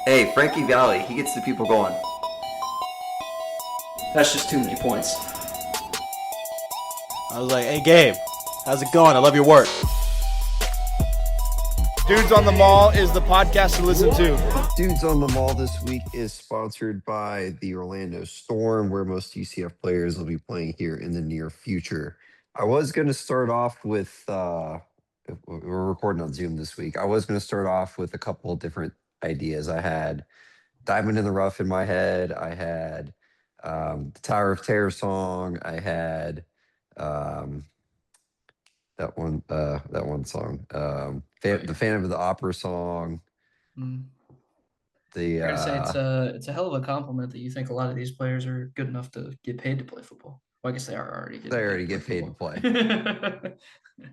Hey, Frankie Valley, he gets the people going. That's just too many points. I was like, hey, Gabe, how's it going? I love your work. Dudes on the Mall is the podcast to listen to. Dudes on the Mall this week is sponsored by the Orlando Storm, where most UCF players will be playing here in the near future. I was going to start off with, we're recording on Zoom this week. I was going to start off with a couple of different ideas. I had Diamond in the Rough in my head. I had the Tower of Terror song. I had um, that one song. The Phantom of the Opera song. Mm. The I gotta say it's a hell of a compliment that you think a lot of these players are good enough to get paid to play football. Well, I guess they are already getting they paid already to get paid to play play. football.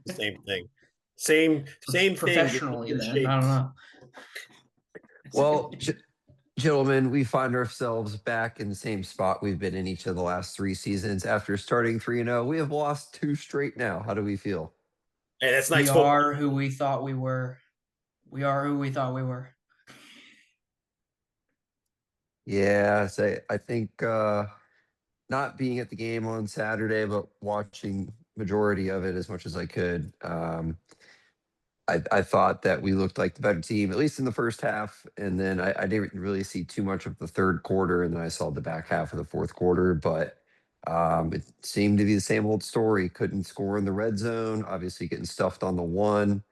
Same thing. Same thing. Professionally, then I don't know. Well, gentlemen, we find ourselves back in the same spot we've been in each of the last 3 seasons. After starting 3-0, we have lost 2 straight now. How do we feel? Hey, that's We nice football. are who we thought we were. We are who we thought we were. Yeah, I think not being at the game on Saturday, but watching majority of it as much as I could. I thought that we looked like the better team, at least in the first half. And then I didn't really see too much of the third quarter. And then I saw the back half of the fourth quarter. But it seemed to be the same old story. Couldn't score in the red zone, obviously getting stuffed on the one,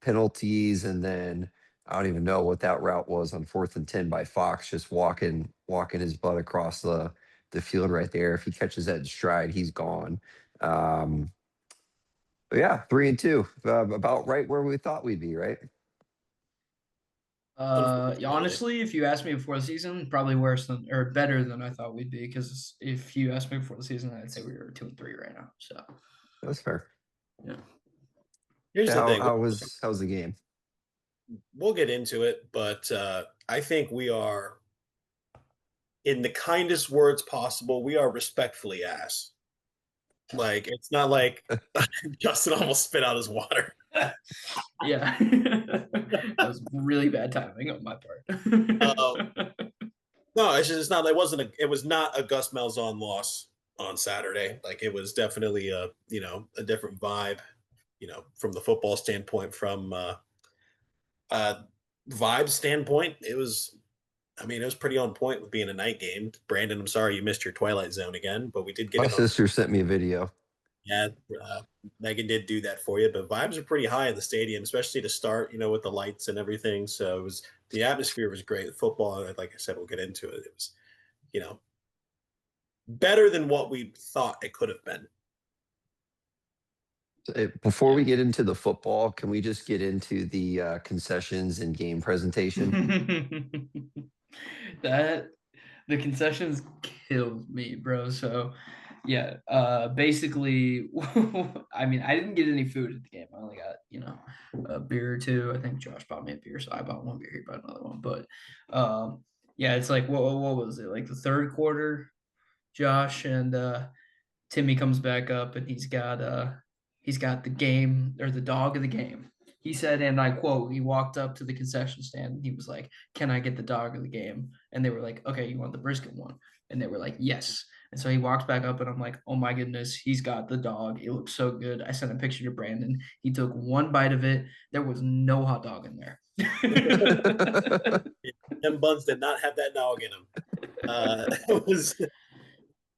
penalties. And then I don't even know what that route was on 4th and 10 by Fox, just walking his butt across the field right there. If he catches that in stride, he's gone. But yeah, 3-2, about right where we thought we'd be, right? Honestly, if you asked me before the season, probably worse than or better than I thought we'd be. Because if you asked me before the season, I'd say we were 2-3 right now. So That's fair. yeah. Here's Yeah, the thing. how's the game? We'll get into it, but I think we are, in the kindest words possible, we are respectfully ass. Like, it's not like Justin almost spit out his water. Yeah. That was really bad timing on my part. No, it's not. It was not a Gus Malzahn loss on Saturday. Like, it was definitely a different vibe. From the football standpoint, from vibe standpoint, it was. I mean, it was pretty on point with being a night game. Brandon, I'm sorry you missed your Twilight Zone again, but we did get My it on. sister sent me a video. Yeah, Megan did do that for you, but vibes are pretty high in the stadium, especially to start. With the lights and everything. So the atmosphere was great. The football, like I said, we'll get into it. It was, better than what we thought it could have been. Before we get into the football, can we just get into the concessions and game presentation? That the concessions killed me, bro. So yeah, basically, I mean, I didn't get any food at the game. I only got, a beer or two. I think Josh bought me a beer, so I bought one beer, he bought another one. But yeah, it's like what was it? Like the third quarter, Josh and Timmy comes back up and he's got the game or the dog of the game. He said, and I quote, he walked up to the concession stand and he was like, "Can I get the dog of the game?" And they were like, "Okay, you want the brisket one?" And they were like, "Yes." And so he walks back up and I'm like, "Oh my goodness, he's got the dog. It looks so good." I sent a picture to Brandon. He took one bite of it. There was no hot dog in there. Them buns did not have that dog in them.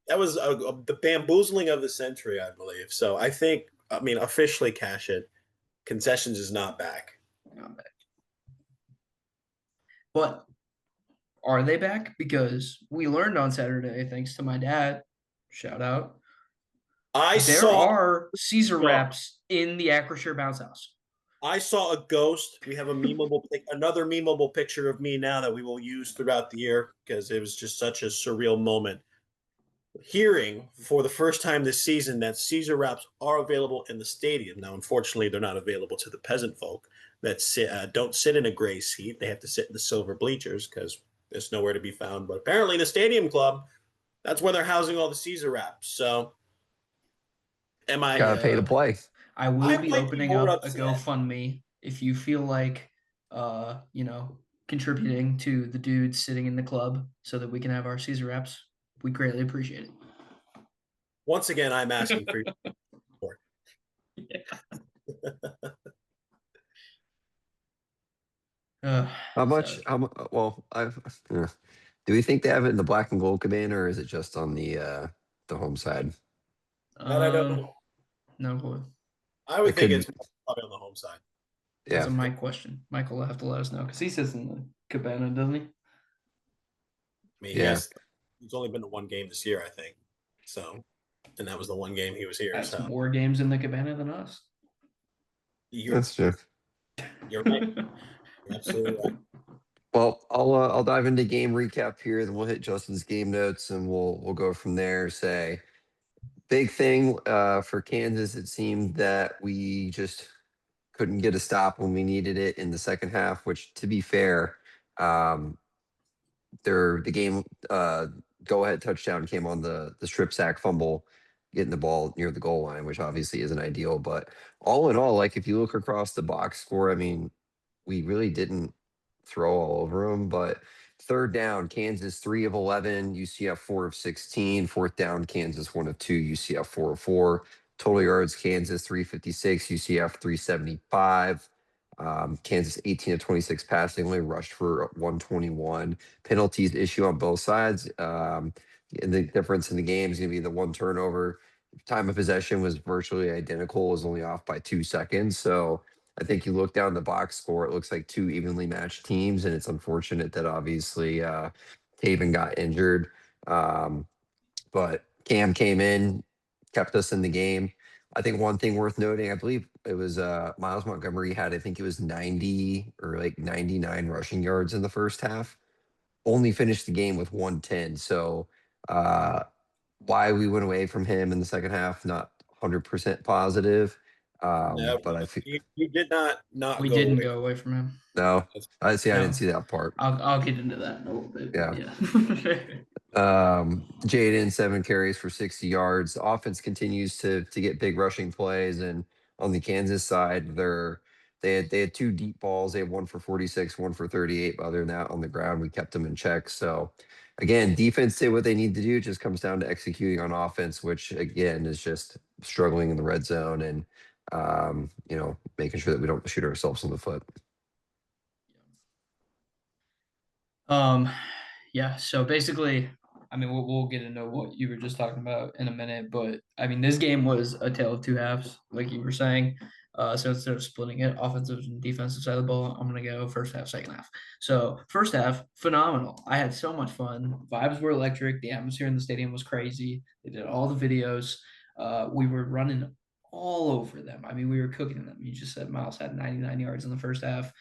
That was the bamboozling of the century, I believe. So officially cash it. Concessions is not back. Not back. But are they back? Because we learned on Saturday, thanks to my dad, shout out, there are Caesar wraps in the Acrisure bounce house. I saw a ghost. We have another memeable picture of me now that we will use throughout the year because it was just such a surreal moment. Hearing for the first time this season that Caesar wraps are available in the stadium. Now, unfortunately, they're not available to the peasant folk that don't sit in a gray seat. They have to sit in the silver bleachers because there's nowhere to be found. But apparently, the stadium club, that's where they're housing all the Caesar wraps. So, Gotta pay to play. I will be opening up a GoFundMe if you feel like, contributing to the dudes sitting in the club so that we can have our Caesar wraps. We greatly appreciate it. Once again, I'm asking for your support. How much? How much? Well, yeah. Do we think they have it in the black and gold cabana, or is it just on the home side? That I don't know. No clue. I would It think could- it's probably on the home side. That's Yeah, a Mike question. Michael will have to let us know because he sits in the cabana, doesn't he? I mean, Yeah. he's only been to one game this year, I think. So, and that was the one game he was here. That's So more games in the cabana than us. that's true. you're right. You're absolutely right. Well, I'll dive into game recap here, then we'll hit Justin's game notes, and we'll go from there. Say big thing for Kansas. It seemed that we just couldn't get a stop when we needed it in the second half. Which, to be fair, um, the game go ahead touchdown came on the strip sack fumble, getting the ball near the goal line, which obviously isn't ideal. But all in all, like if you look across the box score, I mean, we really didn't throw all over them. But third down, Kansas 3 of 11, UCF 4 of 16. Fourth down, Kansas 1 of 2, UCF 4 of 4. Total yards, Kansas 356, UCF 375. Kansas 18 of 26 passing, only rushed for 121. Penalties issue on both sides. And the difference in the game is going to be the one turnover. Time of possession was virtually identical, was only off by 2 seconds. So I think you look down the box score, it looks like two evenly matched teams, and it's unfortunate that obviously Taven got injured. But Cam came in, kept us in the game. I think one thing worth noting, I believe it was Miles Montgomery had, I think it was 90 or like 99 rushing yards in the first half. Only finished the game with 110. So why we went away from him in the second half, not 100% positive. No, But I think you did not We go didn't away. go away from him. no, I see. I No. didn't see that part. I'll get into that in a little bit. Yeah. Yeah. Jaden 7 carries for 60 yards. The offense continues to get big rushing plays, and on the Kansas side, they had two deep balls. They had one for 46, one for 38. But other than that, on the ground, we kept them in check. So again, defense did what they need to do. It just comes down to executing on offense, which again is just struggling in the red zone and making sure that we don't shoot ourselves in the foot. Yeah. So basically, I mean, we'll get into what you were just talking about in a minute, but I mean, this game was a tale of two halves, like you were saying. So instead of splitting it, offensive and defensive side of the ball, I'm gonna go first half, second half. So first half, phenomenal. I had so much fun. Vibes were electric. The atmosphere in the stadium was crazy. They did all the videos. We were running all over them. I mean, we were cooking them. You just said Miles had 99 yards in the first half.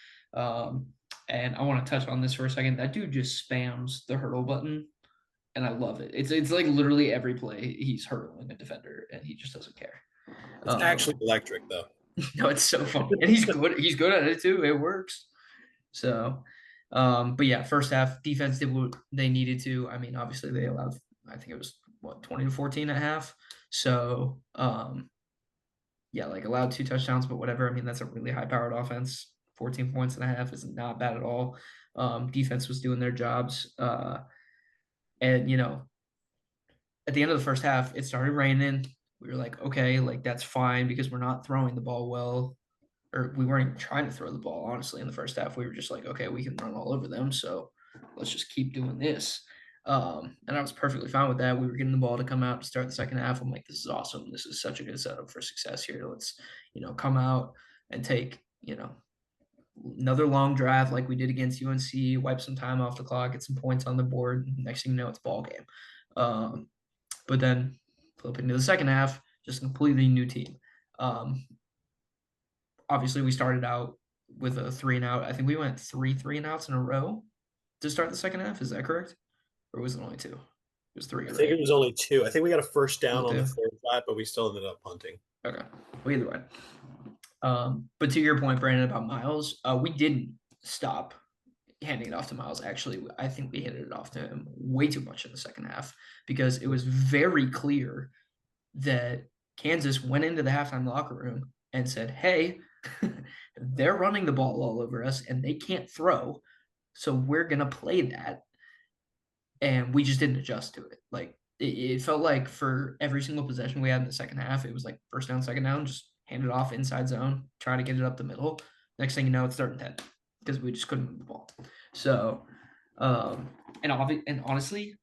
And I want to touch on this for a second. That dude just spams the hurdle button, and I love it. It's like literally every play he's hurtling a defender, and he just doesn't care. It's actually electric, though. No, it's so funny, and he's good. He's good at it too. It works. So, but yeah, first half defense did what they needed to. I mean, obviously they allowed. I think it was 20 to 14 at half. So, yeah, like allowed 2 touchdowns, but whatever. I mean, that's a really high-powered offense. 14 points and a half is not bad at all. Defense was doing their jobs. And, at the end of the first half, it started raining. We were like, okay, like that's fine because we're not throwing the ball well. Or we weren't even trying to throw the ball, honestly, in the first half. We were just like, okay, we can run all over them. So let's just keep doing this. And I was perfectly fine with that. We were getting the ball to come out to start the second half. I'm like, this is awesome. This is such a good setup for success here. Let's, come out and take, another long drive like we did against UNC, wipe some time off the clock, get some points on the board. Next thing you know, it's ball game. But then flipping to the second half, just a completely new team. Obviously, we started out with a 3 and out. I think we went 3 and outs in a row to start the second half. Is that correct? Or was it only 2? It was 3. I think it was only 2. I think we got a first down on the 2. third drive, but we still ended up punting. Okay. Well, either way. But to your point, Brandon, about Miles, we didn't stop handing it off to Miles. Actually, I think we handed it off to him way too much in the second half because it was very clear that Kansas went into the halftime locker room and said, hey, they're running the ball all over us and they can't throw. So we're gonna play that, and we just didn't adjust to it. Like it felt like for every single possession we had in the second half, it was like first down, second down, just hand it off inside zone, try to get it up the middle. Next thing you know, it's third and 10 because we just couldn't move the ball. So, and honestly,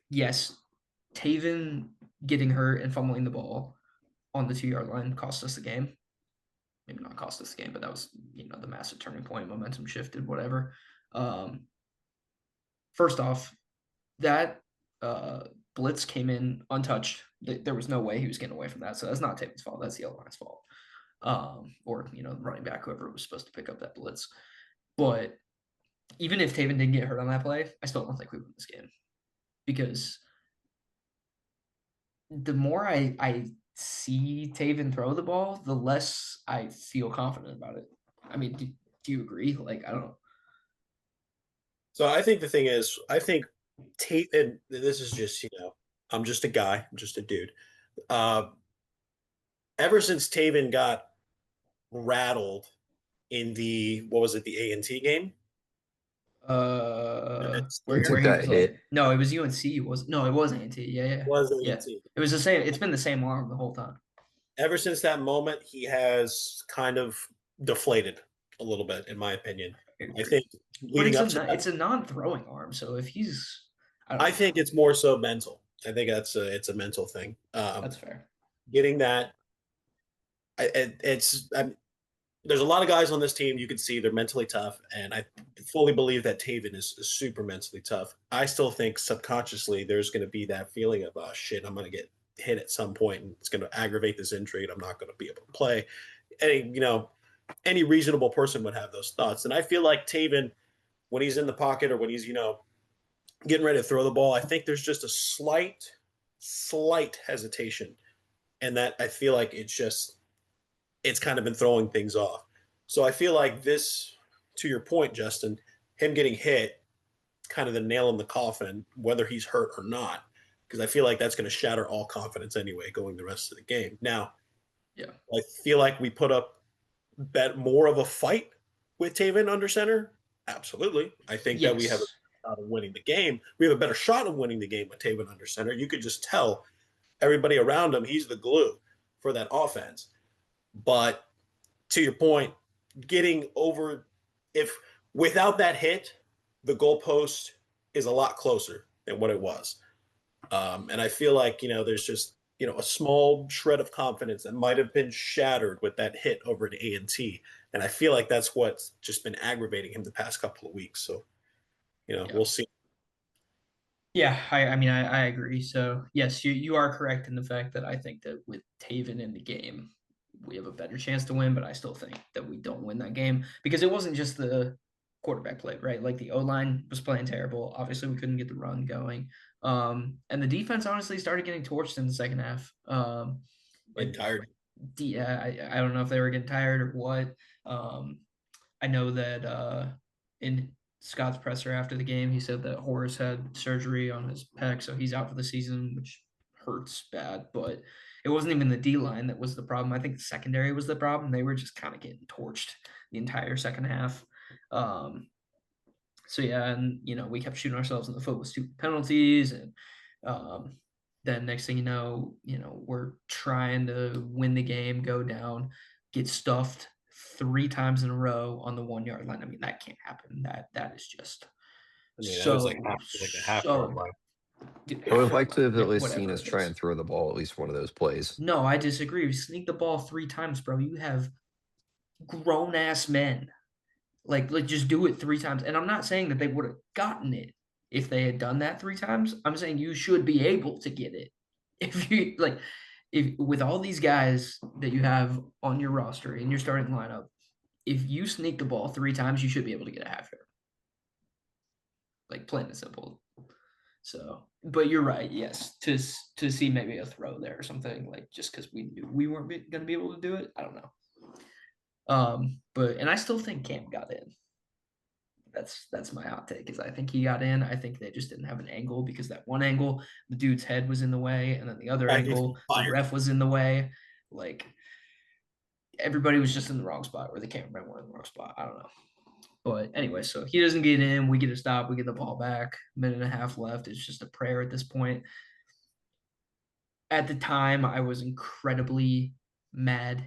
yes, Taven getting hurt and fumbling the ball on the 2-yard line cost us the game. Maybe not cost us the game, but that was the massive turning point. Momentum shifted, whatever. First off, that blitz came in untouched. There was no way he was getting away from that. So that's not Taven's fault. That's the O-line's fault. Or running back, whoever was supposed to pick up that blitz. But even if Taven didn't get hurt on that play, I still don't think we win this game, because the more I see Taven throw the ball, the less I feel confident about it. I mean, do you agree? Like, I don't know. So I think the thing is, I think and this is just, I'm just a guy, I'm just a dude. Ever since Taven got rattled in the A&T game? Where took he that was hit. like, no, it was UNC. It was A&T. Yeah. Was Yeah. A&T. It was the same. It's been the same arm the whole time. Ever since that moment, he has kind of deflated a little bit, in my opinion. I think But leading up to that, it's a non-throwing arm, so if he's, I think it's more so mental. I think it's a mental thing. that's fair. Getting that, there's a lot of guys on this team. You can see they're mentally tough, and I fully believe that Taven is super mentally tough. I still think subconsciously there's going to be that feeling of, oh shit, I'm going to get hit at some point, and it's going to aggravate this injury, and I'm not going to be able to play. Any reasonable person would have those thoughts, and I feel like Taven, when he's in the pocket or when he's getting ready to throw the ball, I think there's just a slight hesitation, and that I feel like it's kind of been throwing things off. So I feel like this, to your point, Justin, him getting hit, kind of the nail in the coffin, whether he's hurt or not, because I feel like that's going to shatter all confidence anyway going the rest of the game. Now, yeah, I feel like we put up more of a fight with Taven under center. Absolutely. I think that we have a shot of winning the game. We have a better shot of winning the game with Taven under center. You could just tell everybody around him, he's the glue for that offense. But to your point, getting over, if without that hit, the goalpost is a lot closer than what it was. And I feel like, there's just, a small shred of confidence that might have been shattered with that hit over at A&T. And I feel like that's what's just been aggravating him the past couple of weeks. So, we'll see. Yeah, I agree. So yes, you are correct in the fact that I think that with Taven in the game, we have a better chance to win, but I still think that we don't win that game because it wasn't just the quarterback play, right? Like the O-line was playing terrible. Obviously, we couldn't get the run going. And the defense honestly started getting torched in the second half. Tired. Yeah, I don't know if they were getting tired or what. I know that in Scott's presser after the game, he said that Horace had surgery on his pec, so he's out for the season, which hurts bad. But it wasn't even the D line that was the problem. I think the secondary was the problem. They were just kind of getting torched the entire second half. So yeah, and we kept shooting ourselves in the foot with stupid penalties, and then next thing you know, we're trying to win the game, go down, get stuffed 3 times in a row on the 1-yard line. I mean, that can't happen. That is just that was like a half yard line. I would have liked to have at least whatever seen us it try is. and throw the ball at least one of those plays. No, I disagree. You sneak the ball 3 times, bro. You have grown ass men. Like just do it 3 times. And I'm not saying that they would have gotten it if they had done that 3 times. I'm saying you should be able to get it. If with all these guys that you have on your roster in your starting lineup, if you sneak the ball 3 times, you should be able to get a half yard. Like plain and simple. So, but you're right. Yes, to see maybe a throw there or something, like just because we knew we weren't going to be able to do it. I don't know. And I still think Cam got in. That's my hot take, is I think he got in. I think they just didn't have an angle, because that one angle, the dude's head was in the way, and then the other angle, the ref was in the way. Like everybody was just in the wrong spot, or the cameramen were in the wrong spot. I don't know. But anyway, so he doesn't get in. We get a stop. We get the ball back. Minute and a half left. It's just a prayer at this point. At the time, I was incredibly mad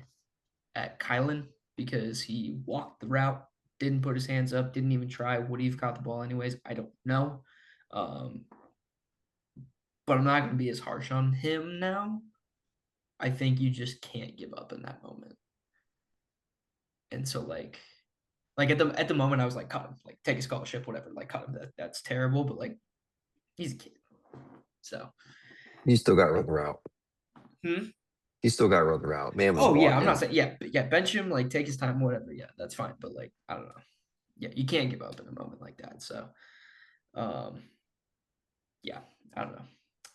at Kylan because he walked the route, didn't put his hands up, didn't even try. Would he have caught the ball anyways? I don't know. But I'm not going to be as harsh on him now. I think you just can't give up in that moment. And so like at the moment I was like, cut him, like take a scholarship, whatever, like cut him. That's terrible, but like he's a kid. So You still got to run the route. Hmm? You still got to run the route. Man was Oh yeah, I'm walking. not saying yeah, bench him, like take his time, whatever. Yeah, that's fine. But like, I don't know. Yeah, you can't give up in a moment like that. So yeah, I don't know.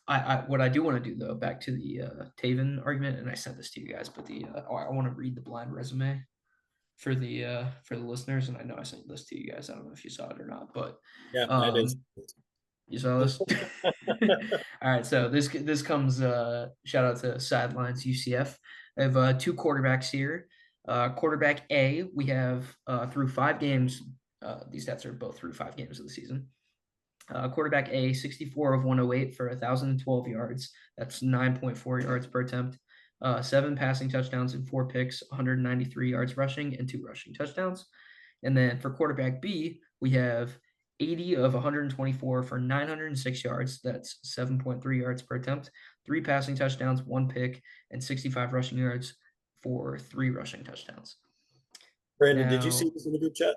I what I do want to do though, back to the Taven argument, and I sent this to you guys, but the I want to read the blind resume for the listeners, and I know I sent this to you guys. I don't know if you saw it or not, but Yeah, I did. you saw this. All right, so this comes shout out to Sidelines UCF. I have two quarterbacks here. Quarterback A, we have through 5 games. These stats are both through 5 games of the season. Quarterback A, 64 of 108 for 1,012 yards. That's 9.4 yards per attempt. 7 passing touchdowns and 4 picks, 193 yards rushing and 2 rushing touchdowns. And then for quarterback B, we have 80 of 124 for 906 yards. That's 7.3 yards per attempt. 3 passing touchdowns, 1 pick, and 65 rushing yards for 3 rushing touchdowns. Brandon, did you see this in the group chat?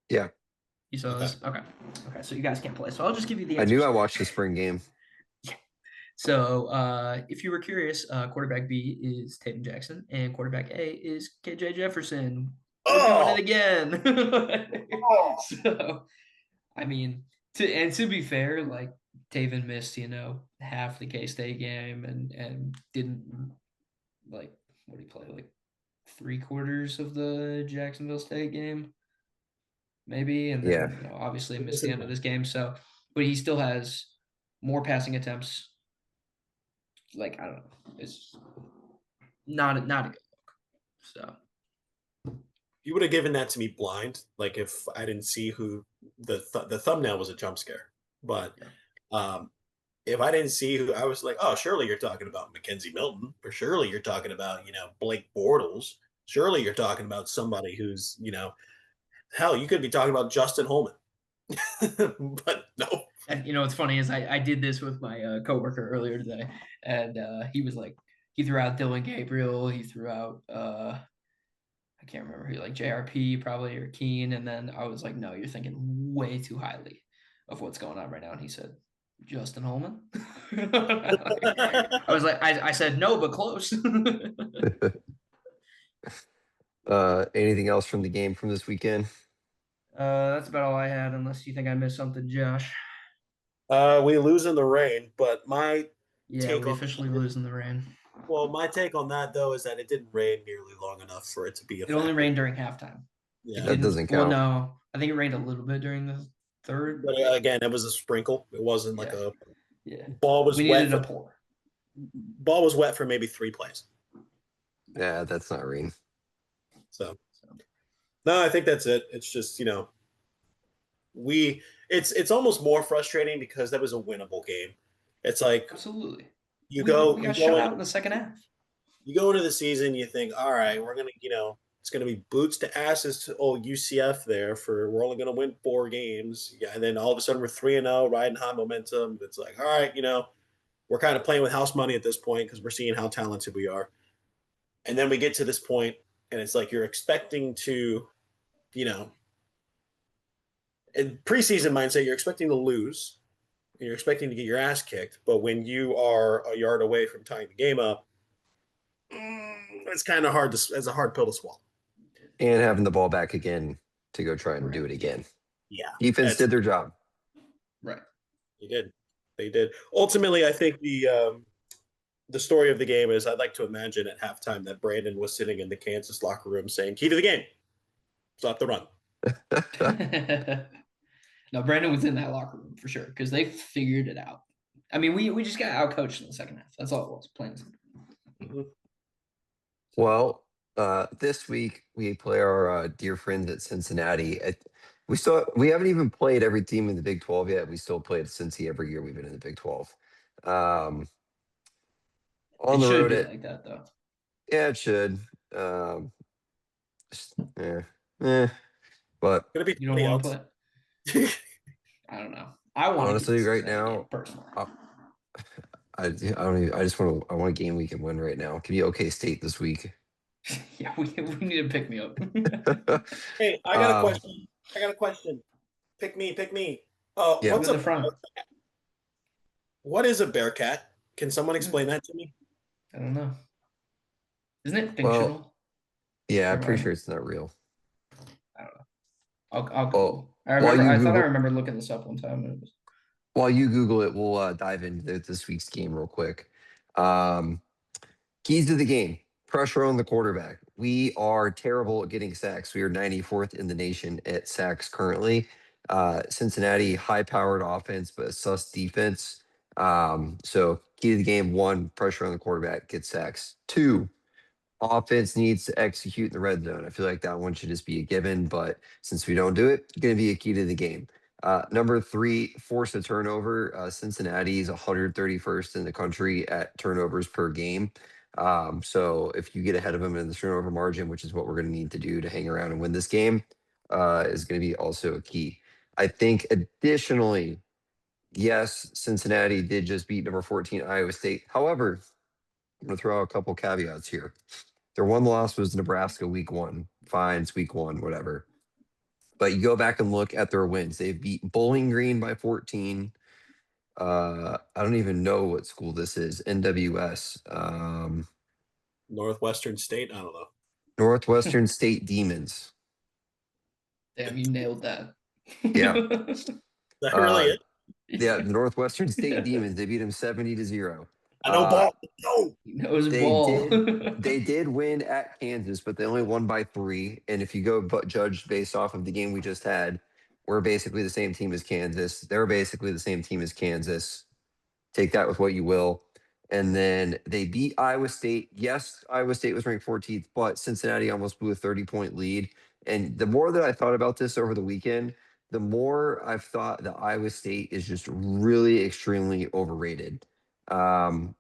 Yeah. You saw this? Okay. So you guys can't play. So I'll just give you the I answers. knew I watched the spring game. Yeah. So if you were curious, quarterback B is Taven Jackson, and quarterback A is KJ Jefferson. We're doing it again. So, I mean, to be fair, like Taven missed, half the K-State game and didn't like what did he play? Like 3/4 of the Jacksonville State game, maybe, and then obviously missed the end of this game. So, but he still has more passing attempts. Like I don't know, it's not a good look. So You would have given that to me blind, like if I didn't see who the thumbnail was a jump scare. But if I didn't see who, I was like, oh, surely you're talking about Mackenzie Milton, or surely you're talking about Blake Bortles. Surely you're talking about somebody who's hell, you could be talking about Justin Holman. But no. And what's funny is I did this with my coworker earlier today, and he was like, he threw out Dylan Gabriel, he threw out I can't remember who, like JRP probably, or Keen, and then I was like, no, you're thinking way too highly of what's going on right now. And he said, Justin Holman. I was like, I said no, but close. Anything else from the game from this weekend? That's about all I had, unless you think I missed something, Josh. We lose in the rain, but my take we officially lose in the rain. Well, my take on that though is that it didn't rain nearly long enough for it to be. It only rained during halftime. Yeah, that doesn't count. Well, no, I think it rained a little bit during the third. But again, it was a sprinkle. It wasn't like a. Yeah. Ball was we wet. Needed a pour. Ball was wet for maybe 3 plays. Yeah, that's not rain. So, no, I think that's it. It's just it's almost more frustrating because that was a winnable game. It's like absolutely. We got shut out in the second half. You go into the season, you think, all right, we're gonna, it's gonna be boots to asses to UCF there we're only gonna win 4 games. Yeah, and then all of a sudden we're 3-0, riding high momentum. It's like, all right, we're kind of playing with house money at this point because we're seeing how talented we are. And then we get to this point, and it's like you're expecting to, in preseason mindset, you're expecting to lose. You're expecting to get your ass kicked, but when you are a yard away from tying the game up, it's kind of hard. It's a hard pill to swallow. And having the ball back again to go try and do it again. Yeah, defense did their job. Right, they did. Ultimately, I think the story of the game is I'd like to imagine at halftime that Brandon was sitting in the Kansas locker room saying, "Key to the game, stop the run." No, Brandon was in that locker room for sure because they figured it out. I mean, we just got outcoached in the second half. That's all it was. Plain and simple. Mm-hmm. Well, this week we play our dear friends at Cincinnati. We haven't even played every team in the Big 12 yet. We still played Cincy every year we've been in the Big 12. On It the should road, be like that though. yeah, it should. Just, but Gonna be You don't somebody want else. to play? I don't know. I want to honestly, right now, personally. I don't even, I want a game we can win right now. It could be OK State this week. Yeah, we need to pick me up. Hey, I got a question. Pick me. Yeah. What's In the a front. what is a bearcat? Can someone explain that to me? I don't know. Isn't it Well, fictional? yeah, I'm Or pretty am sure it's not real. I don't know. I'll Oh, Google. I while remember. you I thought I Google, remember looking this up one time. And it was, while you Google it, we'll dive into this week's game real quick. Keys to the game: pressure on the quarterback. We are terrible at getting sacks. We are 94th in the nation at sacks currently. Cincinnati, high-powered offense, but a sus defense. So key to the game: one, pressure on the quarterback, get sacks. Two, offense needs to execute in the red zone. I feel like that one should just be a given, but since we don't do it, it's going to be a key to the game. Number three, force a turnover. Cincinnati is 131st in the country at turnovers per game. So if you get ahead of them in the turnover margin, which is what we're going to need to do to hang around and win this game, is going to be also a key. I think additionally, yes, Cincinnati did just beat number 14 Iowa State. However, I'm going to throw out a couple caveats here. Their one loss was Nebraska week one. Fine, it's week one, whatever. But you go back and look at their wins. They beat Bowling Green by 14. I don't even know what school this is. NWS. Northwestern State. I don't know. Northwestern State Demons. damn, you nailed that. Yeah. Is that really Uh, it? yeah, the Northwestern State Demons. They beat them 70-0. I know ball. No. He knows They ball. did win at Kansas, but they only won by 3. And if you go but judge based off of the game we just had, we're basically the same team as Kansas. They're basically the same team as Kansas. Take that with what you will. And then they beat Iowa State. Yes, Iowa State was ranked 14th, but Cincinnati almost blew a 30-point lead. And the more that I thought about this over the weekend, the more I've thought that Iowa State is just really extremely overrated. I've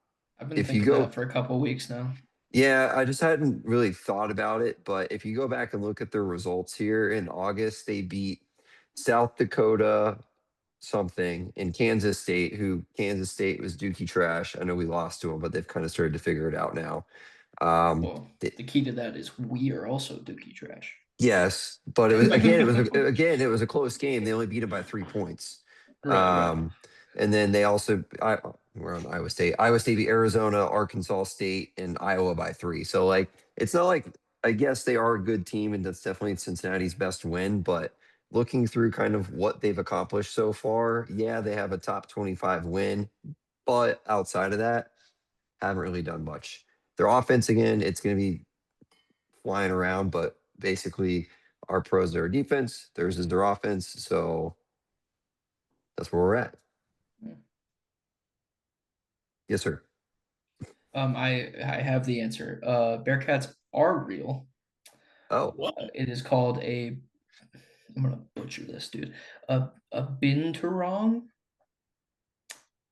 been If you thinking go that for a couple of weeks now. Yeah, I just hadn't really thought about it, but if you go back and look at their results here in August, they beat South Dakota something in Kansas State, who Kansas State was dookie trash. I know we lost to them, but they've kind of started to figure it out now. Well, th- the key to that is we are also Dookie trash. yes, but it was a close game. They only beat it by 3 points. Right. And then they also we're on Iowa State. Iowa State beat Arizona, Arkansas State, and Iowa by 3. So like it's not like I guess they are a good team, and that's definitely Cincinnati's best win. But looking through kind of what they've accomplished so far, yeah, they have a top 25 win, but outside of that, haven't really done much. Their offense again, it's going to be flying around, but basically our pros are defense, theirs is their offense. So that's where we're at. Yeah. Yes, sir. I have the answer. Bearcats are real. Oh, What? It is called a. I'm gonna butcher this, dude. A binturong.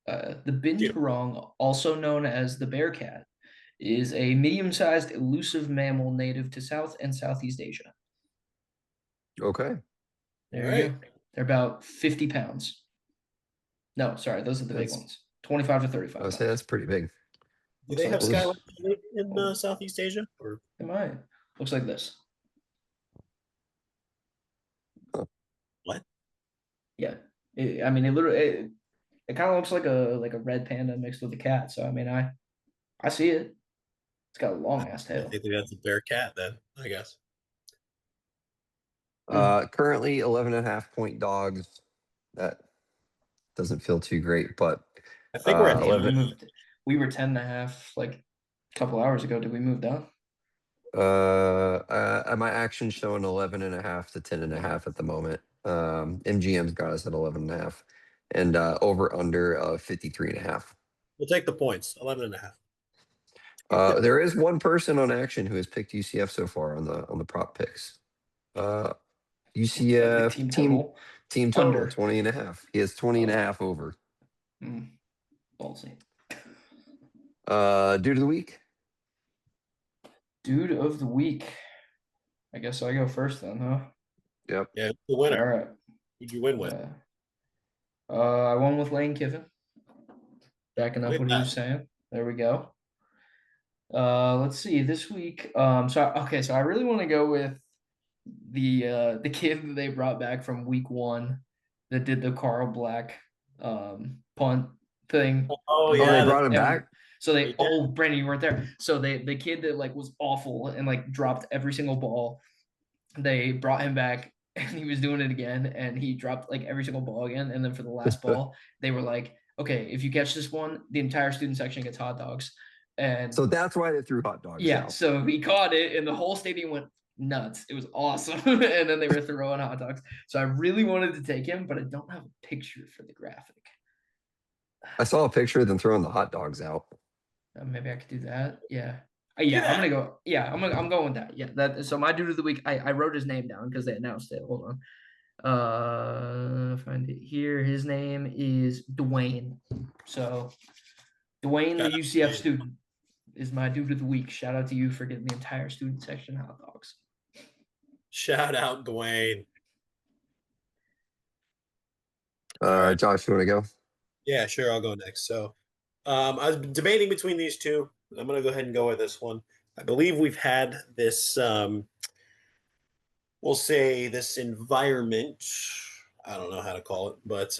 The binturong, also known as the bearcat, is a medium-sized elusive mammal native to South and Southeast Asia. okay. There All you right. go. They're about 50 pounds. No, sorry, those are the big That's- ones. 25 to I 35 would say pounds. that's pretty big. Do they like have this. skyline in Southeast Asia? Or It might. Looks like this. what? Yeah. I mean, it literally it kind of looks like a red panda mixed with a cat. So I mean, I see it. It's got a long ass I tail. think that's a bear cat then, I guess. Currently 11 and a half point dogs. That doesn't feel too great, but I think we're at Damn, 11. we were 10 and a half like a couple hours ago. Did we move down? My action showing 11 and a half to 10 and a half at the moment. MGM's got us at 11 and a half and over under 53 and a half. We'll take the points. 11 and a half. There is one person on action who has picked UCF so far on the prop picks. UCF team team total. team total Under. 20 and a half. He has 20 and a Oh. half over. Ballsy. Dude of the week. Dude of the week. I guess I go first then, huh? Yep. Yeah, the winner. All right. Who'd you win with? I won with Lane Kiffin. Backing up Look at what he that. was saying. There we go. Let's see this week. So I really want to go with the kid that they brought back from week 1 that did the Carl Black punt thing. Oh, They yeah. brought him back. So They did. Brandon, you weren't there. So the kid that like was awful and like dropped every single ball, they brought him back and he was doing it again and he dropped like every single ball again. And then for the last ball, they were like, okay, if you catch this one, the entire student section gets hot dogs. And So that's why they threw hot dogs yeah, out. so he caught it and the whole stadium went nuts. It was awesome. And then they were throwing hot dogs. So I really wanted to take him, but I don't have a picture for the graphic. I saw a picture of them throwing the hot dogs out. Maybe I could do that. Yeah. Yeah, I'm gonna go. Yeah, I'm going with that. Yeah, that. So my dude of the week, I wrote his name down because they announced it. Hold on. Find it here. His name is Dwayne. So Dwayne, the UCF student, is my dude of the week. Shout out to you for getting the entire student section hot dogs. Shout out Dwayne. Josh, you want to go? Yeah, sure. I'll go next. So I was debating between these two. I'm going to go ahead and go with this one. I believe we've had this, we'll say this environment. I don't know how to call it, but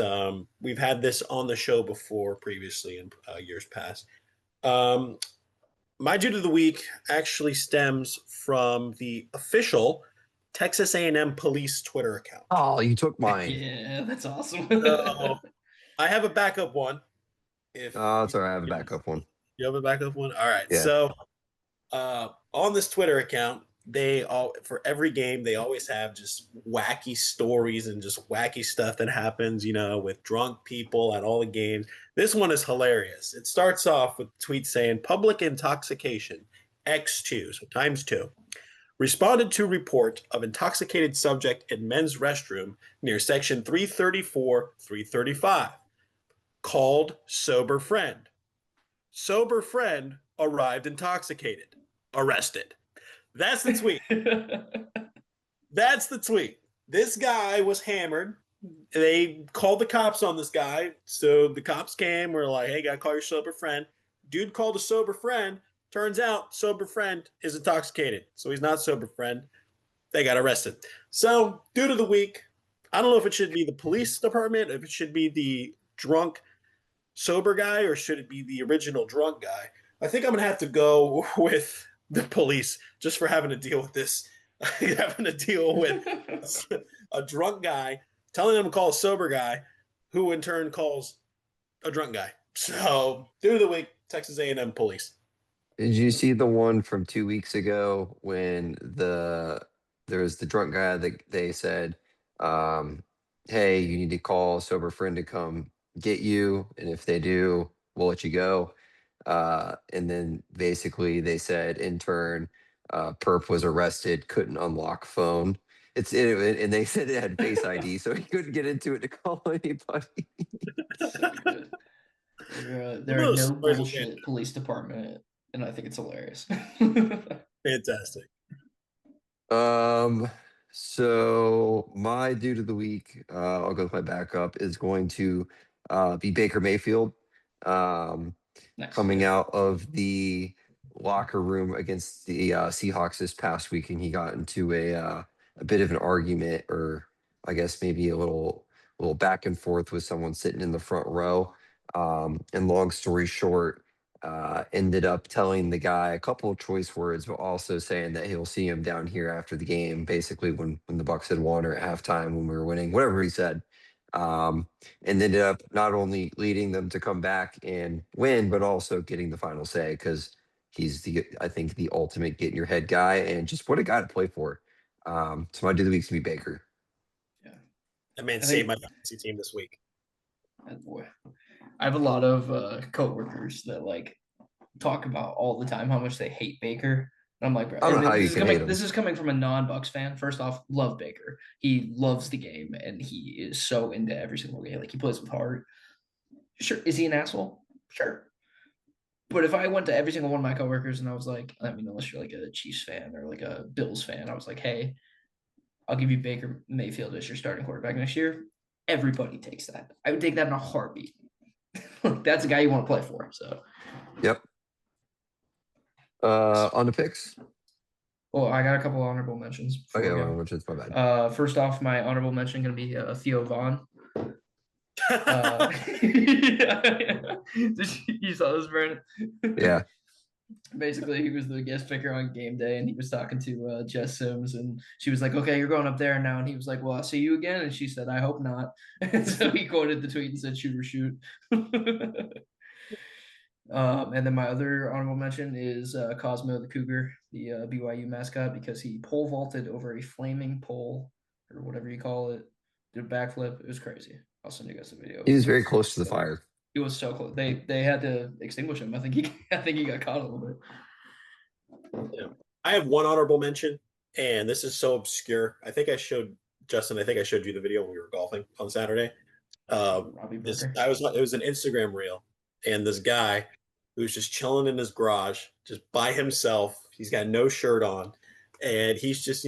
we've had this on the show before previously in years past. My dude of the week actually stems from the official Texas A&M police Twitter account. Oh, you took mine. Yeah, that's awesome. So I have a backup one. It's all right. I have a backup one. You have a backup one? All right. Yeah. So on this Twitter account, for every game, they always have just wacky stories and just wacky stuff that happens, with drunk people at all the games. This one is hilarious. It starts off with a tweet saying public intoxication X2, so times 2. Responded to report of intoxicated subject in men's restroom near section 334, 335. Called sober friend. Sober friend arrived intoxicated. Arrested. That's the tweet. That's the tweet. This guy was hammered. They called the cops on this guy. So the cops came. We're like, hey, gotta call your sober friend. Dude called a sober friend. Turns out sober friend is intoxicated. So he's not sober friend. They got arrested. So dude of the week, I don't know if it should be the police department, if it should be the drunk sober guy, or should it be the original drunk guy? I think I'm going to have to go with the police just for having to deal with this. Having to deal with a drunk guy telling them to call a sober guy who in turn calls a drunk guy. So dude of the week, Texas A&M police. Did you see the one from 2 weeks ago when there was the drunk guy that they said, hey, you need to call a sober friend to come get you, and if they do, we'll let you go. And then basically they said in turn, perp was arrested, couldn't unlock phone. And they said it had Face ID, so he couldn't get into it to call anybody. So good. They're a no bullshit police department, and I think it's hilarious. Fantastic. So my dude of the week, I'll go with my backup, is going to be Baker Mayfield. Nice. Coming out of the locker room against the Seahawks this past week, and he got into a bit of an argument, or I guess maybe a little back and forth with someone sitting in the front row. And long story short, ended up telling the guy a couple of choice words, but also saying that he'll see him down here after the game, basically when the Bucks had won, or at halftime when we were winning, whatever he said. And ended up not only leading them to come back and win, but also getting the final say, because he's I think the ultimate get in your head guy, and just what a guy to play for. So my dude of the week's gonna be Baker. Yeah, That man saved my fantasy team this week. Boy, I have a lot of coworkers that like talk about all the time how much they hate Baker, I'm like, bro, I don't and know how this you is can hate coming. him. This is coming from a non-Bucks fan. First off, love Baker. He loves the game, and he is so into every single game. Like he plays with heart. Sure, is he an asshole? Sure. But if I went to every single one of my coworkers and I was like, I mean, unless you're like a Chiefs fan or like a Bills fan, I was like, hey, I'll give you Baker Mayfield as your starting quarterback next year. Everybody takes that. I would take that in a heartbeat. That's a guy you want to play for. So, Yep. On the picks. well, I got a couple honorable mentions. Before Okay, we well, go. which is my bad. First off, my honorable mention going to be Theo Vaughn. You saw this, Brandon? Yeah. Basically, he was the guest picker on game day, and he was talking to Jess Sims, and she was like, "Okay, you're going up there now," and he was like, "Well, I'll see you again," and she said, "I hope not." And so he quoted the tweet and said, "Shoot or shoot." And then my other honorable mention is Cosmo the Cougar, the BYU mascot, because he pole vaulted over a flaming pole or whatever you call it, did a backflip. It was crazy. I'll send you guys a video. He was very close to the fire. He was so close. They had to extinguish him. I think he got caught a little bit. Yeah. I have one honorable mention, and this is so obscure. I think I showed Justin. I think I showed you the video when we were golfing on Saturday. Robbie This Burger. it was an Instagram reel, and this guy who's just chilling in his garage, just by himself. He's got no shirt on, and he's just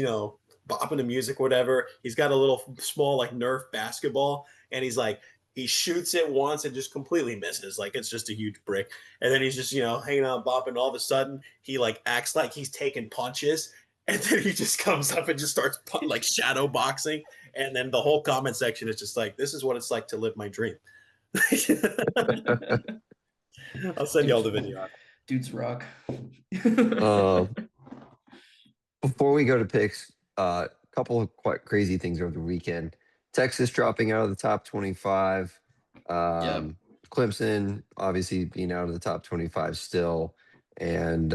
bopping to music, whatever. He's got a little small like Nerf basketball, and he's like he shoots it once and just completely misses, like it's just a huge brick. And then he's just hanging out bopping. All of a sudden, he like acts like he's taking punches, and then he just comes up and just starts like shadow boxing. And then the whole comment section is just like, "This is what it's like to live my dream." I'll send y'all the video. Dude's rock. Before we go to picks, a couple of quite crazy things over the weekend. Texas dropping out of the top 25. Clemson obviously being out of the top 25 still. And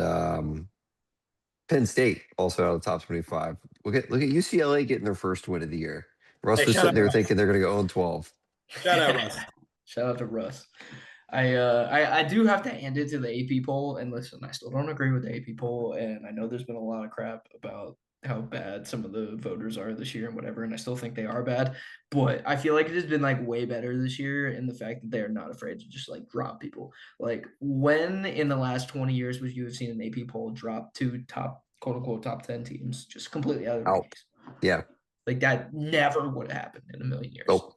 Penn State also out of the top 25. Look at UCLA getting their first win of the year. Russ was sitting there thinking they're going to go 0-12. Shout out, Russ. Shout out to Russ. I do have to hand it to the AP poll, and listen, I still don't agree with the AP poll, and I know there's been a lot of crap about how bad some of the voters are this year and whatever, and I still think they are bad, but I feel like it has been like way better this year in the fact that they're not afraid to just like drop people. Like when in the last 20 years would you have seen an AP poll drop two top quote unquote top 10 teams just completely out of the rankings? Yeah. Like that never would have happened in a million years. Nope.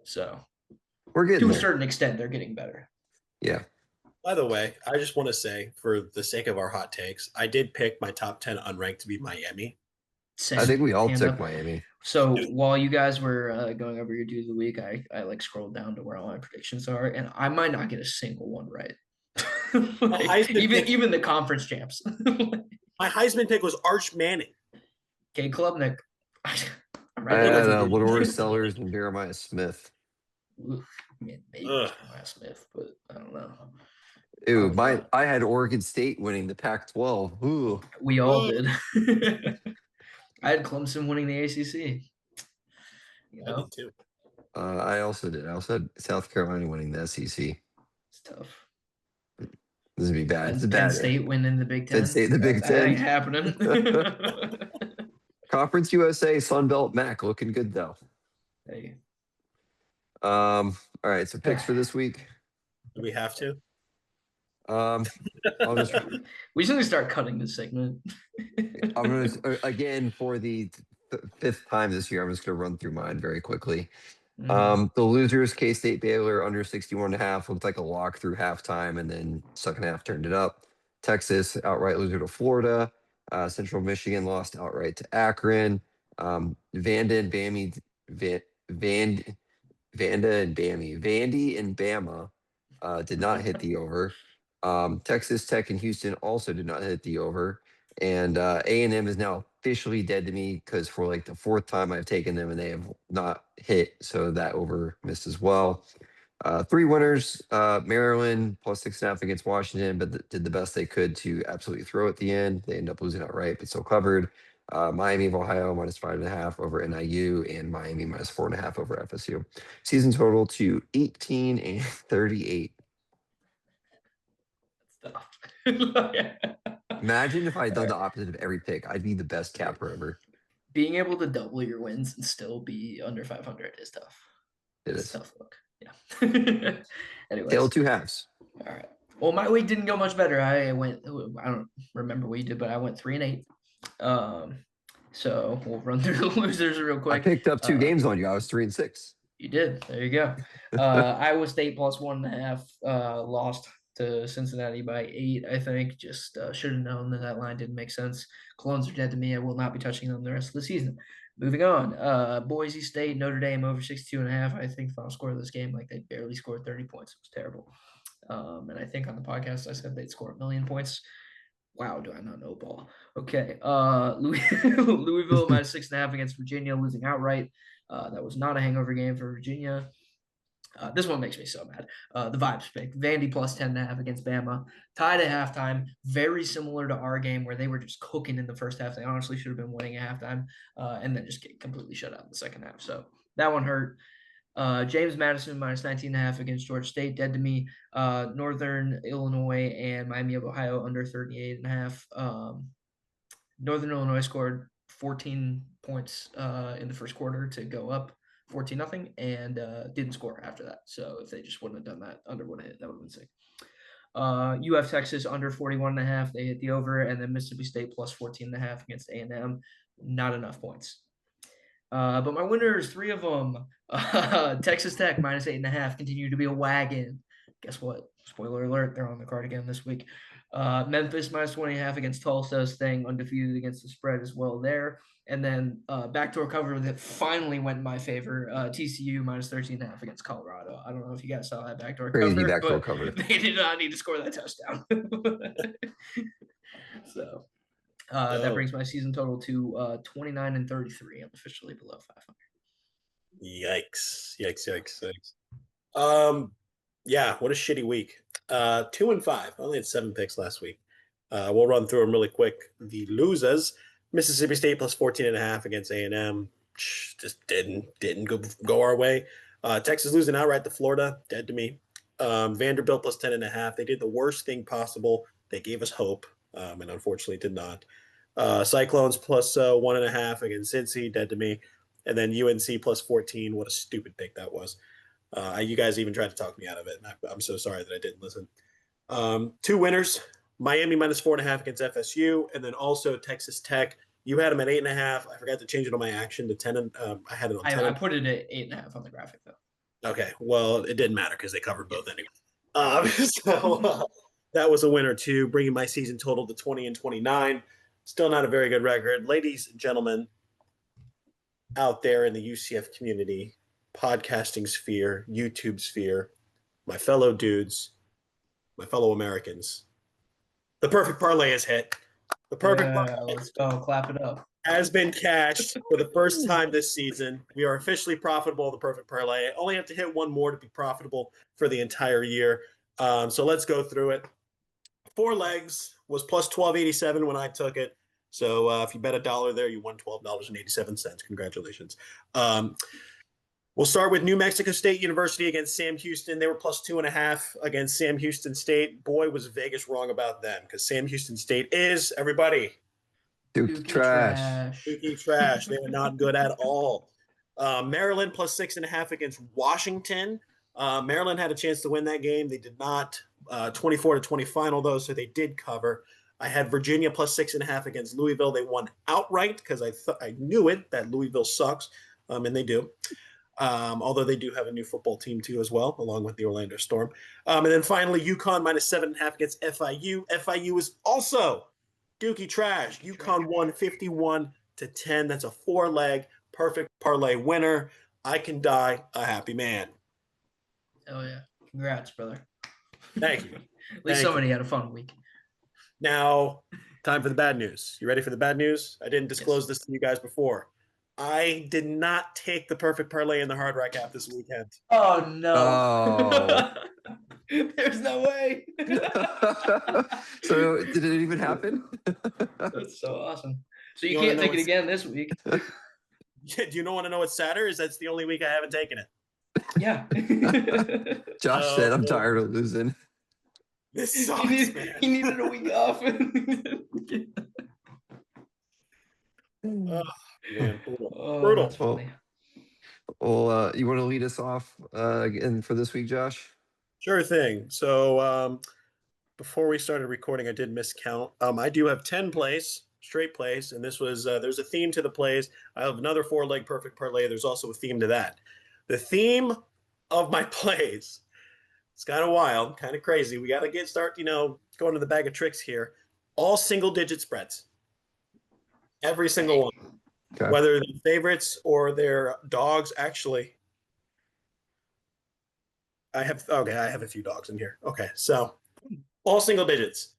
So we're getting to there. a certain extent, they're getting better. Yeah. By the way, I just want to say, for the sake of our hot takes, I did pick my top 10 unranked to be Miami. Same. I think we all Hand took up. Miami. So while you guys were going over your dude of the week, I like scrolled down to where all my predictions are, and I might not get a single one right. Like, even the conference champs. My Heisman pick was Arch Manning. K Klubnik. I had Lenore Sellers and Jeremiah Smith. Maybe Jeremiah Smith, but I don't know. Ooh, I had Oregon State winning the Pac-12. Ooh. We all did. I had Clemson winning the ACC. I did too. I also did. I also had South Carolina winning the SEC. It's tough. This would be bad. It's Penn State winning the Big Ten. Penn State, the Big That Ten. ain't happening. Conference USA, Sun Belt, MAC looking good though. Hey. All right. So picks for this week. Do we have to? We should start cutting this segment. I'm going to, again, for the fifth time this year, I'm just going to run through mine very quickly. The losers, K-State Baylor under 61.5, looked like a lock through halftime, and then second half turned it up. Texas outright loser to Florida. Central Michigan lost outright to Akron. Vanda and Bama Vandy and Bama did not hit the over. Texas Tech and Houston also did not hit the over. And A&M is now officially dead to me because for like the fourth time I've taken them and they have not hit. So that over missed as well. Three winners, Maryland plus 6.5 against Washington, but did the best they could to absolutely throw at the end. They end up losing outright, but still covered. Miami of Ohio minus 5.5 over NIU, and Miami minus 4.5 over FSU. Season total to 18 and 38. Stuff. Imagine if I had done the opposite of every pick. I'd be the best capper ever. Being able to double your wins and still be under 500 is tough. It It's is. a tough look. Yeah. Anyways. Tale of two halves. All right. Well, my week didn't go much better. I don't remember what you did, but I went 3-8. So we'll run through the losers real I quick. picked up two games on you. I was 3-6. You did. There you go. Iowa State plus 1.5 lost to Cincinnati by 8, I think. Just should have known that line didn't make sense. Clones are dead to me. I will not be touching them the rest of the season. Moving on. Boise State, Notre Dame over 62.5. I think final score of this game, like they barely scored 30 points. It was terrible. And I think on the podcast I said they'd score 1 million points. Wow, do I not know ball? Okay. Louisville minus 6.5 against Virginia, losing outright. That was not a hangover game for Virginia. This one makes me so mad. The vibes pick. Vandy plus 10.5 against Bama. Tied at halftime. Very similar to our game where they were just cooking in the first half. They honestly should have been winning at halftime and then just get completely shut out in the second half. So that one hurt. James Madison minus 19.5 against Georgia State. Dead to me. Northern Illinois and Miami of Ohio under 38.5. Northern Illinois scored 14 points in the first quarter to go up 14-0 and didn't score after that. So if they just wouldn't have done that, under would have hit. That would have been sick. UF Texas under 41.5. They hit the over, and then Mississippi State plus 14.5 against A&M. Not enough points. But my winners, 3 of them. Texas Tech minus 8.5 continue to be a wagon. Guess what? Spoiler alert, they're on the card again this week. Memphis minus 20.5 against Tulsa, staying undefeated against the spread as well there. And then backdoor cover that finally went in my favor. TCU minus 13.5 against Colorado. I don't know if you guys saw that backdoor Crazy cover. backdoor but cover. They did not need to score that touchdown. So that brings my season total to 29-33. I'm officially below 500. Yikes. Yeah, what a shitty week. 2-5. I only had 7 picks last week. We'll run through them really quick. The losers: Mississippi State plus 14.5 against A&M. Just didn't go our way. Texas losing outright to Florida. Dead to me. Vanderbilt plus 10.5. They did the worst thing possible. They gave us hope, and unfortunately did not. Cyclones plus 1.5 against Cincy. Dead to me. And then UNC plus 14. What a stupid pick that was. You guys even tried to talk me out of it. And I'm so sorry that I didn't listen. 2 winners: Miami minus 4.5 against FSU, and then also Texas Tech. You had them at 8.5. I forgot to change it on my action to 10. I had it on 10. I put it at 8.5 on the graphic though. Okay, well, it didn't matter because they covered both anyway. So that was a winner too, bringing my season total to 20-29. Still not a very good record, ladies and gentlemen out there in the UCF community, podcasting sphere, YouTube sphere, my fellow dudes, my fellow Americans. The perfect parlay is hit. The perfect parlay, let's go. Clap it up. has been cashed for the first time this season. We are officially profitable in the perfect parlay. I only have to hit one more to be profitable for the entire year. So let's go through it. 4 legs was plus 12.87 when I took it. So if you bet $1 there, you won $12.87. Congratulations. We'll start with New Mexico State University against Sam Houston. They were plus 2.5 against Sam Houston State. Boy, was Vegas wrong about them, because Sam Houston State is, everybody, Duke trash. Dookie trash. They were not good at all. Maryland plus 6.5 against Washington. Maryland had a chance to win that game. They did not. 24-20 final, though, so they did cover. I had Virginia plus 6.5 against Louisville. They won outright because I knew it, that Louisville sucks, and they do. Although they do have a new football team too as well, along with the Orlando Storm. And then finally, UConn minus 7.5 against FIU. FIU is also Dookie trash. UConn won 51-10. That's a 4-leg perfect parlay winner. I can die a happy man. Oh yeah. Congrats, brother. Thank you. At least somebody had a fun week. Now, time for the bad news. You ready for the bad news? I didn't disclose this to you guys before. I did not take the perfect parlay in the Hard Rock app this weekend. Oh no. Oh. There's no way. So did it even happen? That's so awesome. So you You wanna can't know take it what's- again this week. Do you want to know what's sadder? Is that's the only week I haven't taken it. Yeah. Josh said, I'm tired of losing. This sucks, man. He needed a week off. Oh, man, brutal. Oh, Brutal. that's funny. Well, you want to lead us off again for this week, Josh? Sure thing. So before we started recording, I did miscount. I do have 10 plays, straight plays, and this was there's a theme to the plays. I have another 4-leg perfect parlay. There's also a theme to that. The theme of my plays, it's kind of wild, kind of crazy. We got to start, going to the bag of tricks here. All single-digit spreads. Every single one. Okay. Whether they're favorites or they're dogs, actually. I have a few dogs in here. Okay, so all single digits.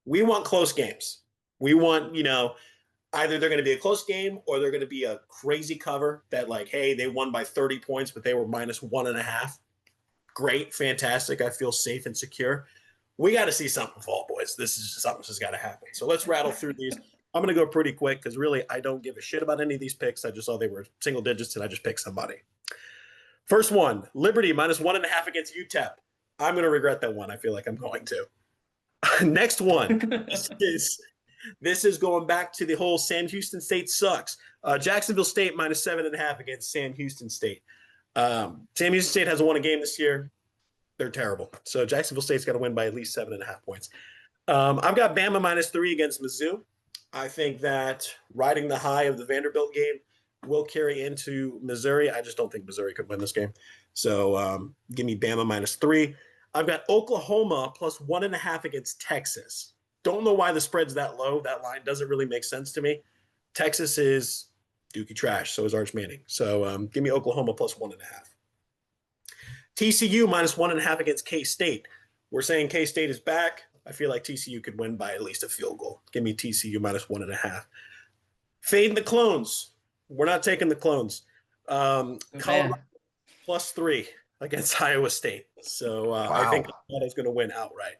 We want close games. We want, either they're going to be a close game or they're going to be a crazy cover that, like, hey, they won by 30 points, but they were -1.5. Great, fantastic. I feel safe and secure. We got to see something fall, boys. This is just something that's got to happen. So let's rattle through these. I'm going to go pretty quick because really I don't give a shit about any of these picks. I just saw they were single digits and I just picked somebody. First one, Liberty -1.5 against UTEP. I'm going to regret that one. I feel like I'm going to. Next one. This is going back to the whole Sam Houston State sucks. Jacksonville State -7.5 against Sam Houston State. Sam Houston State hasn't won a game this year. They're terrible. So Jacksonville State's got to win by at least 7.5 points. I've got Bama -3 against Mizzou. I think that riding the high of the Vanderbilt game will carry into Missouri. I just don't think Missouri could win this game. So give me Bama -3. I've got Oklahoma +1.5 against Texas. Don't know why the spread's that low. That line doesn't really make sense to me. Texas is dookie trash. So is Arch Manning. So give me Oklahoma +1.5. TCU -1.5 against K-State. We're saying K-State is back. I feel like TCU could win by at least a field goal. Give me TCU -1.5. Fading the Clones. We're not taking the Clones. Colorado +3 against Iowa State. So I think Colorado's going to win outright.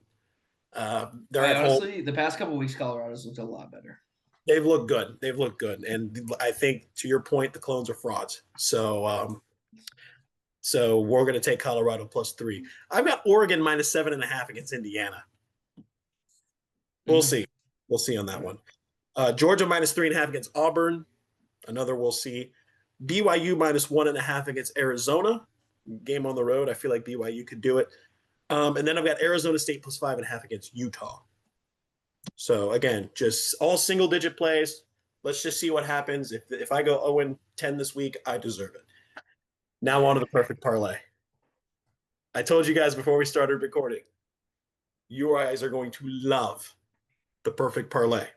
They're at honestly, home. the past couple of weeks, Colorado's looked a lot better. They've looked good. And I think, to your point, the Clones are frauds. So we're going to take Colorado +3. I've got Oregon -7.5 against Indiana. We'll see. We'll see on that one. Georgia -3.5 against Auburn. Another we'll see. BYU -1.5 against Arizona. Game on the road. I feel like BYU could do it. And then I've got Arizona State +5.5 against Utah. So again, just all single-digit plays. Let's just see what happens. If I go 0-10 this week, I deserve it. Now on to the perfect parlay. I told you guys before we started recording, you guys are going to love the perfect parlay.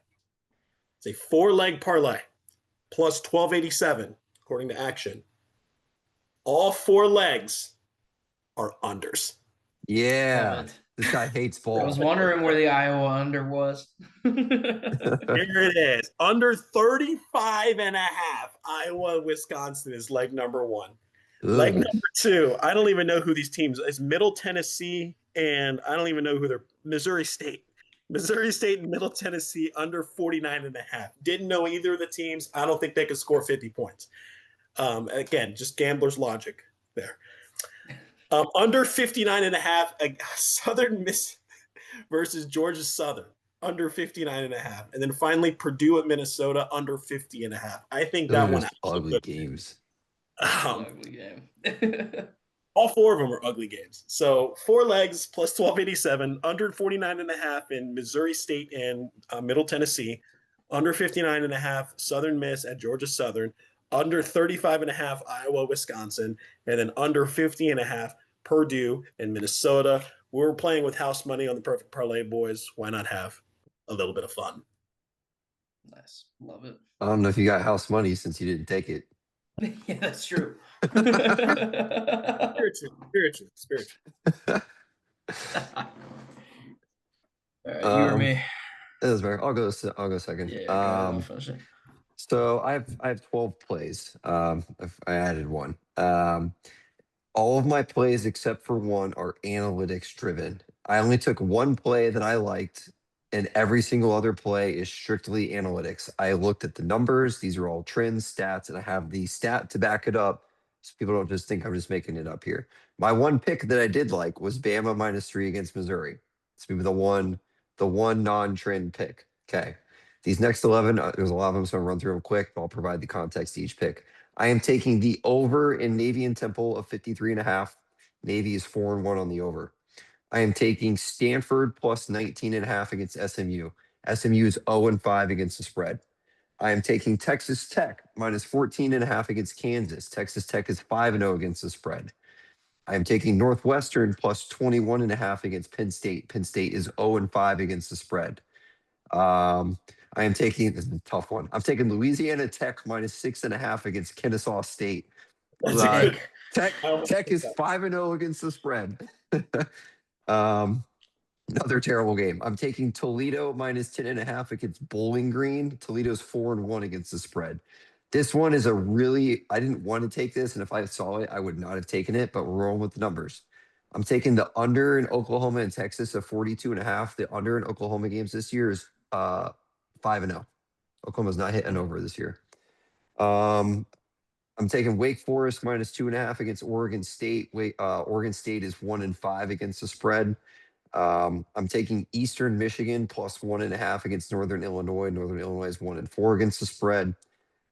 It's a 4-leg parlay plus 1287, according to Action. All 4 legs are unders. Yeah. This guy hates ball. I was wondering where the Iowa under was. Here it is. Under 35.5. Iowa, Wisconsin is leg number 1. Ugh. Leg number 2. I don't even know who these teams. It's Middle Tennessee, and I don't even know who they're. Missouri State. Missouri State and Middle Tennessee under 49.5. Didn't know either of the teams. I don't think they could score 50 points. Again, just gambler's logic there. Under 59.5, Southern Miss versus Georgia Southern under 59.5. And then finally Purdue at Minnesota under 50.5. I think that one ugly games. Ugly game. All 4 of them are ugly games. So 4 legs plus 1287, under 49.5 in Missouri State and Middle Tennessee, under 59.5 Southern Miss at Georgia Southern, under 35.5 Iowa, Wisconsin, and then under 50.5 Purdue and Minnesota. We're playing with house money on the perfect parlay, boys. Why not have a little bit of fun? Nice. Love it. I don't know if you got house money since you didn't take it. Yeah, that's true. Spiritual. All right, you or me? That is fair. I'll go second. Yeah, I'll finish it. So I have 12 plays. I added one. All of my plays except for one are analytics driven. I only took one play that I liked, and every single other play is strictly analytics. I looked at the numbers. These are all trends, stats, and I have the stat to back it up so people don't just think I'm just making it up here. My one pick that I did like was Bama -3 against Missouri. It's gonna be the one non-trend pick. Okay. These next 11, there's a lot of them, so I'm gonna run through them quick, but I'll provide the context to each pick. I am taking the over in Navy and Temple of 53.5. Navy is 4-1 on the over. I am taking Stanford plus 19.5 against SMU. SMU is 0-5 against the spread. I am taking Texas Tech minus 14.5 against Kansas. Texas Tech is 5-0 against the spread. I am taking Northwestern plus 21.5 against Penn State. Penn State is 0-5 against the spread. I am taking, this is a tough one. I'm taking Louisiana Tech minus 6.5 against Kennesaw State. That's a good. Tech, I almost Tech picked is that. 5-0 against the spread. Another terrible game. I'm taking Toledo minus 10.5 against Bowling Green. Toledo's 4-1 against the spread. This one is I didn't want to take this, and if I saw it, I would not have taken it, but we're rolling with the numbers. I'm taking the under in Oklahoma and Texas of 42.5. The under in Oklahoma games this year is 5-0. Oklahoma's not hitting over this year. I'm taking Wake Forest minus 2.5 against Oregon State. Oregon State is 1-5 against the spread. I'm taking Eastern Michigan plus 1.5 against Northern Illinois. Northern Illinois is 1-4 against the spread.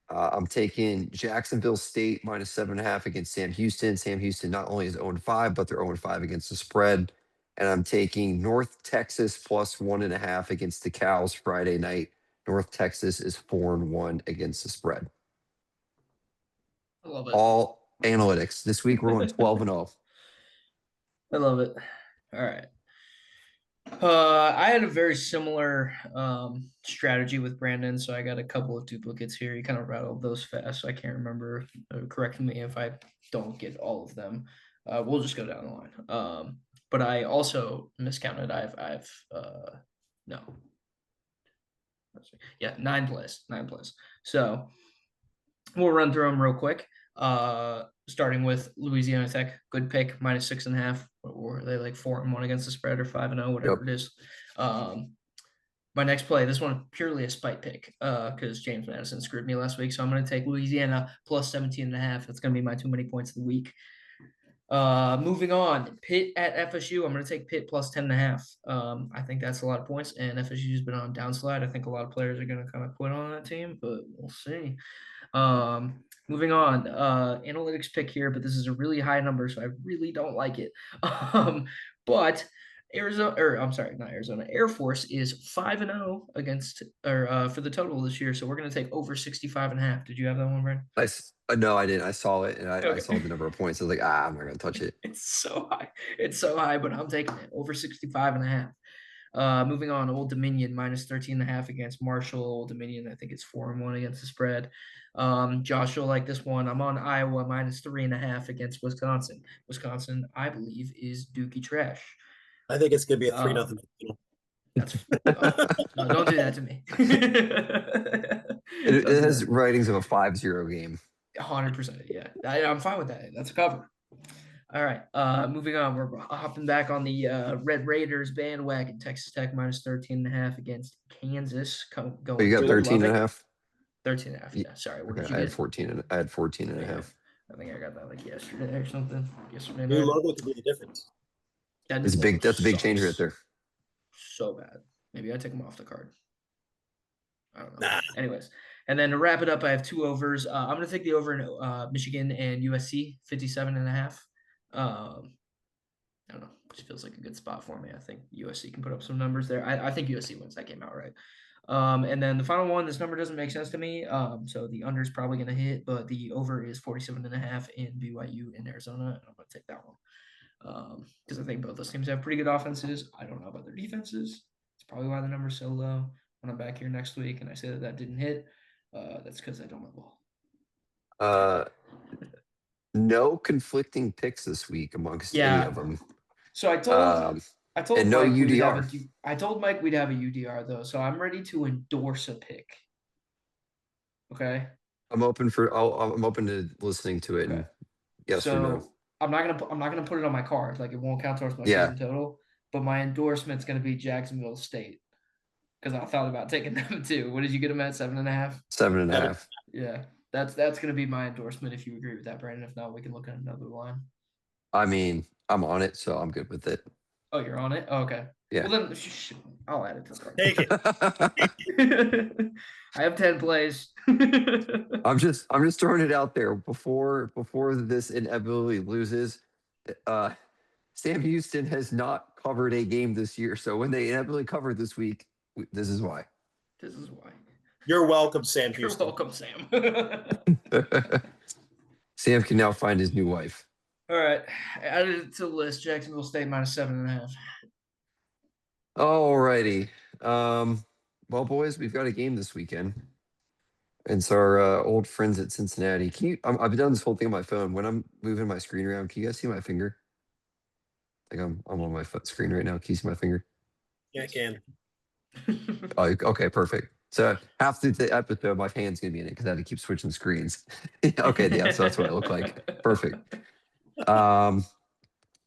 I'm taking Jacksonville State minus 7.5 against Sam Houston. Sam Houston not only is 0-5, but they're 0-5 against the spread. And I'm taking North Texas plus 1.5 against the Cows Friday night. North Texas is 4-1 against the spread. I love it. All analytics. This week we're going 12-0. I love it. All right. I had a very similar strategy with Brandon, so I got a couple of duplicates here. He kind of rattled those fast, so I can't remember. Correct me if I don't get all of them. We'll just go down the line. But I also miscounted. I've no. Yeah, 9 plays. So we'll run through them real quick. Starting with Louisiana Tech, good pick, minus 6.5. Or they like 4-1 against the spread or 5-0, whatever it is. My next play, this one purely a spite pick, because James Madison screwed me last week. So I'm going to take Louisiana plus 17.5. That's going to be my too many points of the week. Moving on, Pitt at FSU. I'm going to take Pitt plus 10.5. I think that's a lot of points, and FSU's been on downslide. I think a lot of players are going to kind of quit on that team, but we'll see. Moving on, analytics pick here, but this is a really high number, so I really don't like it. But Air Force is 5-0 against for the total this year, so we're going to take over 65.5. Did you have that one, Brent? No, I didn't. I saw it, and I Okay. saw the number of points. I was like, I'm not going to touch it. It's so high, but I'm taking it over 65.5. Moving on, Old Dominion minus 13.5 against Marshall. Old Dominion, I think it's 4-1 against the spread. Josh, you'll like this one. I'm on Iowa minus 3.5 against Wisconsin. Wisconsin, I believe, is dookie trash. I think it's going to be a 3-0. That's no, don't do that to me. It has writings of a 5-0 game. 100%. Yeah, I'm fine with that. That's a cover. All right. Moving on. We're hopping back on the Red Raiders bandwagon. Texas Tech minus 13.5 against Kansas. You got 13.5? 13.5. Yeah. Sorry. What did you I had get? 14. I had 14.5. I think I got that like yesterday or something. Yesterday New night. logo could be the difference. That's a big change right there. So bad. Maybe I take them off the card. I don't know. Nah. Anyways, and then to wrap it up, I have 2 overs. I'm going to take the over in Michigan and USC, 57.5. I don't know. It just feels like a good spot for me. I think USC can put up some numbers there. I think USC wins that game outright. And then the final one, this number doesn't make sense to me. So the under is probably going to hit, but the over is 47.5 in BYU in Arizona. And I'm going to take that one. Because I think both those teams have pretty good offenses. I don't know about their defenses. It's probably why the number's so low. When I'm back here next week and I say that didn't hit, that's because I don't know ball. No conflicting picks this week amongst any of them. So I told and no Mike UDR. I told Mike we'd have a UDR though, so I'm ready to endorse a pick. Okay. I'm open to listening to it. Okay. And yes or no. I'm not gonna put it on my card. Like it won't count towards my season total. But my endorsement's gonna be Jacksonville State. Because I thought about taking them too. What did you get them at? 7.5? 7.5. Yeah. That's going to be my endorsement if you agree with that, Brandon. If not, we can look at another line. I mean, I'm on it, so I'm good with it. Oh, you're on it? Oh, okay. Yeah. Well, then I'll add it to Take it. the I have 10 plays. I'm just throwing it out there before this inevitably loses. Sam Houston has not covered a game this year, so when they inevitably cover this week, this is why. This is why. You're welcome, Sam You're Houston. welcome, Sam. Sam can now find his new wife. All right. Added it to the list. Jacksonville State -7.5. Alrighty. Well, boys, we've got a game this weekend. It's our old friends at Cincinnati. Can you? I've done this whole thing on my phone. When I'm moving my screen around, can you guys see my finger? Like I'm on my foot screen right now. Can you see my finger? Yeah, I can. Oh, okay, perfect. So half through the episode, my hand's gonna be in it because I had to keep switching screens. Okay, yeah, so that's what it looked like. Perfect.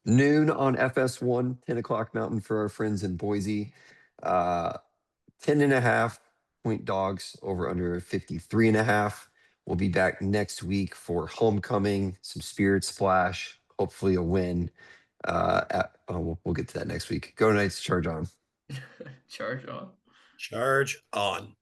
Noon on FS1, 10 o'clock Mountain for our friends in Boise. 10.5-point dogs over under 53.5. We'll be back next week for homecoming, some spirit splash, hopefully a win. We'll get to that next week. Go Knights, charge on. Charge on. Charge on.